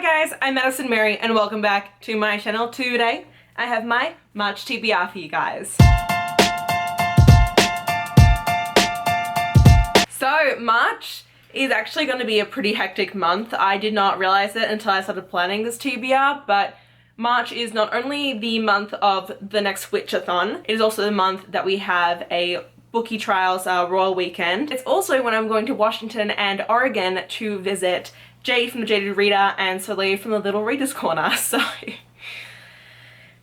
Hi guys, I'm Madison Mary and welcome back to my channel. Today I have my March TBR for you guys. So March is actually going to be a pretty hectic month. I did not realize it until I started planning this TBR, but March is not only the month of the next Witchathon, it is also the month that we have a Bookie Trials Royal Weekend. It's also when I'm going to Washington and Oregon to visit Jade from the Jaded Reader and Soleil from the Little Reader's Corner, so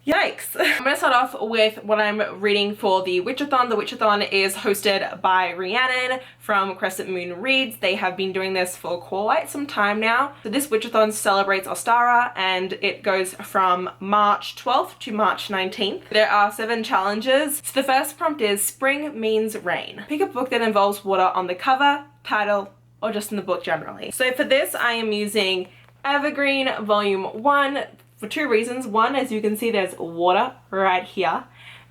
yikes. I'm going to start off with what I'm reading for the Witchathon. The Witchathon is hosted by Rhiannon from Crescent Moon Reads. They have been doing this for quite some time now. So this Witchathon celebrates Ostara and it goes from March 12th to March 19th. There are 7 challenges. So the first prompt is Spring Means Rain. Pick a book that involves water on the cover, title, or just in the book generally. So for this I am using Evergreen Volume 1 for 2 reasons. One, as you can see, there's water right here.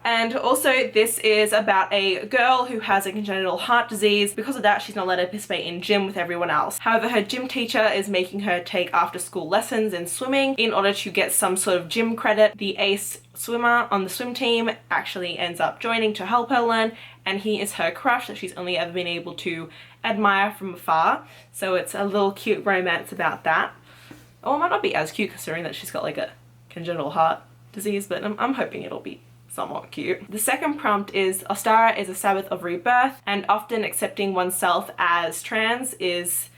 And also this is about a girl who has a congenital heart disease. Because of that, she's not allowed to participate in gym with everyone else. However, her gym teacher is making her take after school lessons in swimming in order to get some sort of gym credit. The ace swimmer on the swim team actually ends up joining to help her learn, and he is her crush that she's only ever been able to admire from afar. So it's a little cute romance about that. Oh, it might not be as cute considering that she's got like a congenital heart disease, but I'm hoping it'll be somewhat cute. The second prompt is Ostara is a Sabbath of rebirth, and often accepting oneself as trans is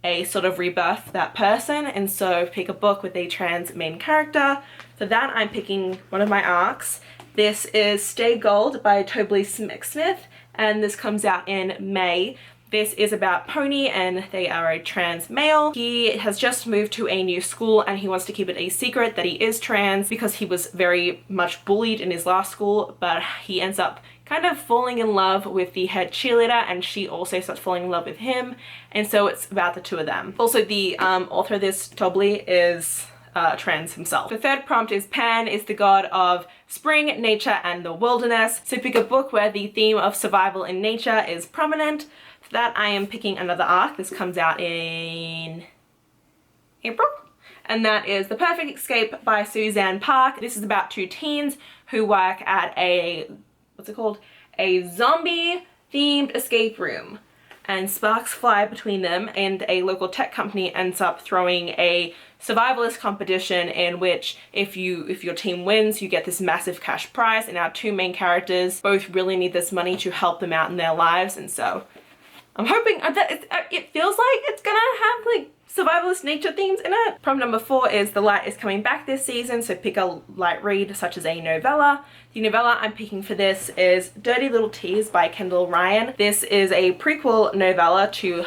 a sort of rebirth for that person, and so pick a book with a trans main character. For that I'm picking one of my arcs. This is Stay Gold by Toby Smith, and this comes out in May. This is about Pony and they are a trans male. He has just moved to a new school and he wants to keep it a secret that he is trans because he was very much bullied in his last school, but he ends up kind of falling in love with the head cheerleader and she also starts falling in love with him, and so it's about the two of them. Also the author of this, Toby, is trans himself. The third prompt is Pan is the god of spring, nature, and the wilderness. So pick a book where the theme of survival in nature is prominent. For that I am picking another arc. This comes out in April. And that is The Perfect Escape by Suzanne Park. This is about 2 teens who work at a, what's it called? A zombie themed escape room. And sparks fly between them, and a local tech company ends up throwing a survivalist competition in which if your team wins, you get this massive cash prize, and our 2 main characters both really need this money to help them out in their lives, and so I'm hoping that it feels like it's gonna have like survivalist nature themes in it. Prompt number 4 is The Light is Coming Back this season, so pick a light read such as a novella. The novella I'm picking for this is Dirty Little Tears by Kendall Ryan. This is a prequel novella to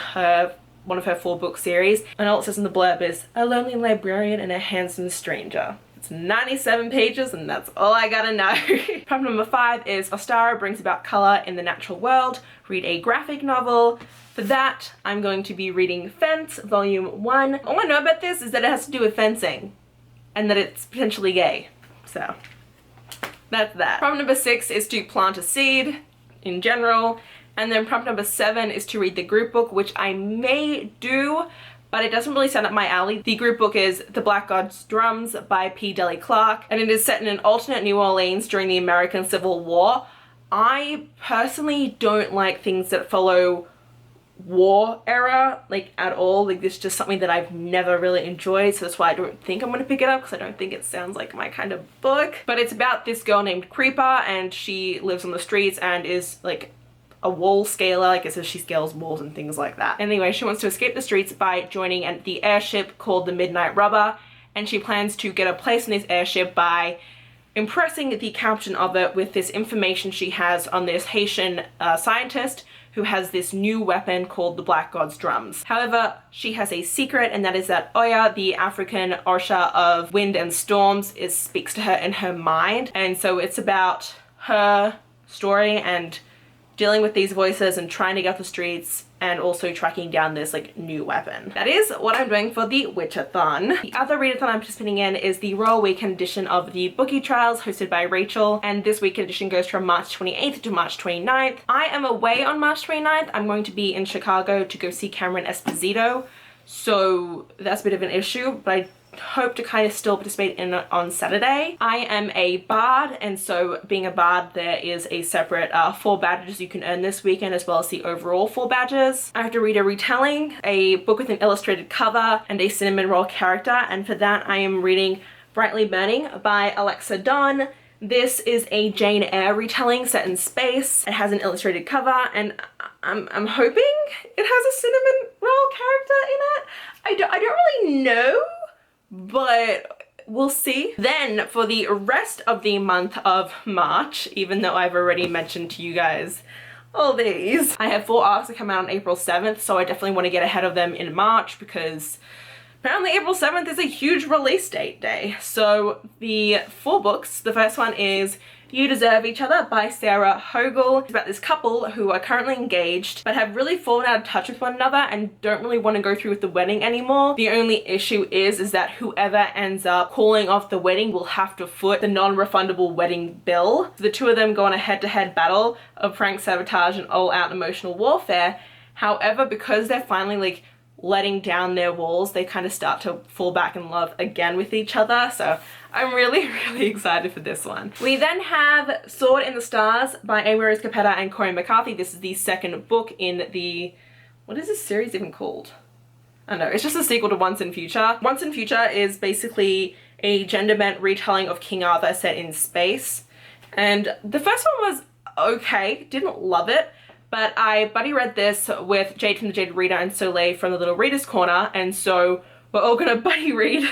one of her 4-book series, and all it says in the blurb is a lonely librarian and a handsome stranger. It's 97 pages and that's all I gotta know. Prompt number 5 is Ostara brings about color in the natural world. Read a graphic novel. For that, I'm going to be reading Fence Volume 1. All I know about this is that it has to do with fencing and that it's potentially gay. So that's that. Prompt number 6 is to plant a seed in general. And then prompt number 7 is to read the group book, which I may do, but it doesn't really sound up my alley. The group book is The Black God's Drums by P. Deli Clark, and it is set in an alternate New Orleans during the American Civil War. I personally don't like things that follow war era like at all. Like this is just something that I've never really enjoyed, so that's why I don't think I'm gonna pick it up, because I don't think it sounds like my kind of book. But it's about this girl named Creeper, and she lives on the streets and is like a wall scaler, like it says she scales walls and things like that. Anyway, she wants to escape the streets by joining the airship called the Midnight Rubber, and she plans to get a place in this airship by impressing the captain of it with this information she has on this Haitian scientist who has this new weapon called the Black God's Drums. However, she has a secret, and that is that Oya, the African Orsha of wind and storms, speaks to her in her mind, and so it's about her story and dealing with these voices and trying to get off the streets and also tracking down this like new weapon. That is what I'm doing for the Witchathon. The other readathon I'm participating in is the Royal Weekend edition of the Bookie Trials hosted by Rachel, and this weekend edition goes from March 28th to March 29th. I am away on March 29th. I'm going to be in Chicago to go see Cameron Esposito, so that's a bit of an issue, but hope to kind of still participate in it on Saturday. I am a bard, and so being a bard, there is a separate 4 badges you can earn this weekend, as well as the overall 4 badges. I have to read a retelling, a book with an illustrated cover, and a cinnamon roll character, and for that I am reading Brightly Burning by Alexa Donne. This is a Jane Eyre retelling set in space. It has an illustrated cover, and I'm hoping it has a cinnamon roll character in it. I don't really know, but we'll see. Then for the rest of the month of March, even though I've already mentioned to you guys all these, I have 4 arcs that come out on April 7th, so I definitely want to get ahead of them in March because apparently April 7th is a huge release date day. So the 4 books, the first one is You Deserve Each Other by Sarah Hogle. It's about this couple who are currently engaged but have really fallen out of touch with one another and don't really want to go through with the wedding anymore. The only issue is that whoever ends up calling off the wedding will have to foot the non-refundable wedding bill. So the 2 of them go on a head-to-head battle of prank sabotage and all-out emotional warfare. However, because they're finally like letting down their walls, they kind of start to fall back in love again with each other. So I'm really excited for this one. We then have Sword in the Stars by Amy Rose Capetta and Corey McCarthy. This is the 2nd book in the, what is this series even called? I don't know, it's just a sequel to Once and Future. Once and Future is basically a gender-bent retelling of King Arthur set in space. And the first one was okay, didn't love it. But I buddy read this with Jade from the Jade Reader and Soleil from the Little Reader's Corner, and so we're all gonna buddy read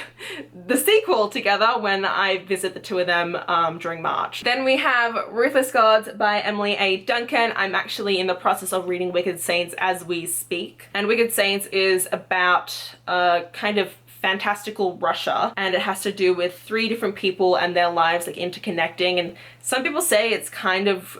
the sequel together when I visit the 2 of them during March. Then we have Ruthless Gods by Emily A. Duncan. I'm actually in the process of reading Wicked Saints as we speak. And Wicked Saints is about a kind of fantastical Russia, and it has to do with 3 different people and their lives like interconnecting, and some people say it's kind of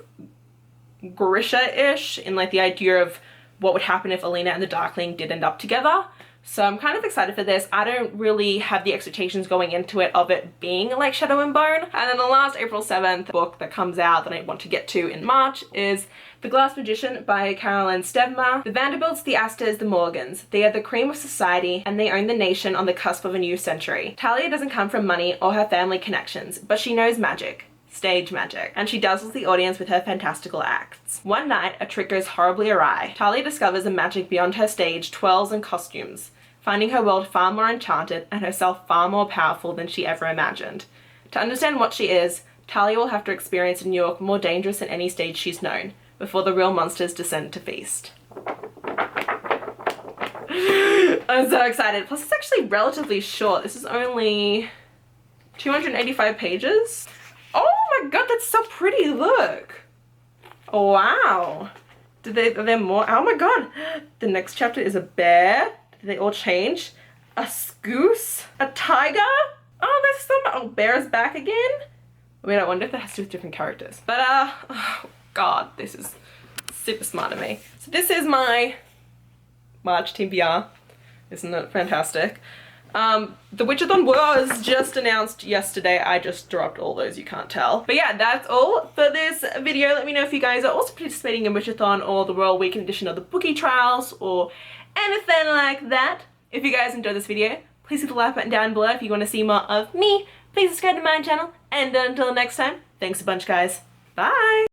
Grisha-ish in like the idea of what would happen if Alina and the Darkling did end up together. So I'm kind of excited for this. I don't really have the expectations going into it of it being like Shadow and Bone. And then the last April 7th book that comes out that I want to get to in March is The Glass Magician by Caroline Stevma. The Vanderbilts, the Astors, the Morgans. They are the cream of society and they own the nation on the cusp of a new century. Talia doesn't come from money or her family connections, but she knows magic. Stage magic, and she dazzles the audience with her fantastical acts. One night, a trick goes horribly awry. Talia discovers a magic beyond her stage, twirls, and costumes, finding her world far more enchanted and herself far more powerful than she ever imagined. To understand what she is, Talia will have to experience a New York more dangerous than any stage she's known, before the real monsters descend to feast. I'm so excited. Plus, it's actually relatively short. This is only 285 pages. Oh my god, that's so pretty, look. Wow. Are there more? Oh my god. The next chapter is a bear. Did they all change? A goose? A tiger? Oh, there's some, oh, bear's back again? Wait, I wonder if that has to do with different characters. But, oh god, this is super smart of me. So this is my March TBR. Isn't it fantastic? The Witchathon was just announced yesterday. I just dropped all those, you can't tell. But yeah, that's all for this video. Let me know if you guys are also participating in Witchathon or the Royal Weekend edition of the Bookie Trials or anything like that. If you guys enjoyed this video, please hit the like button down below. If you want to see more of me, please subscribe to my channel. And until next time, thanks a bunch, guys. Bye!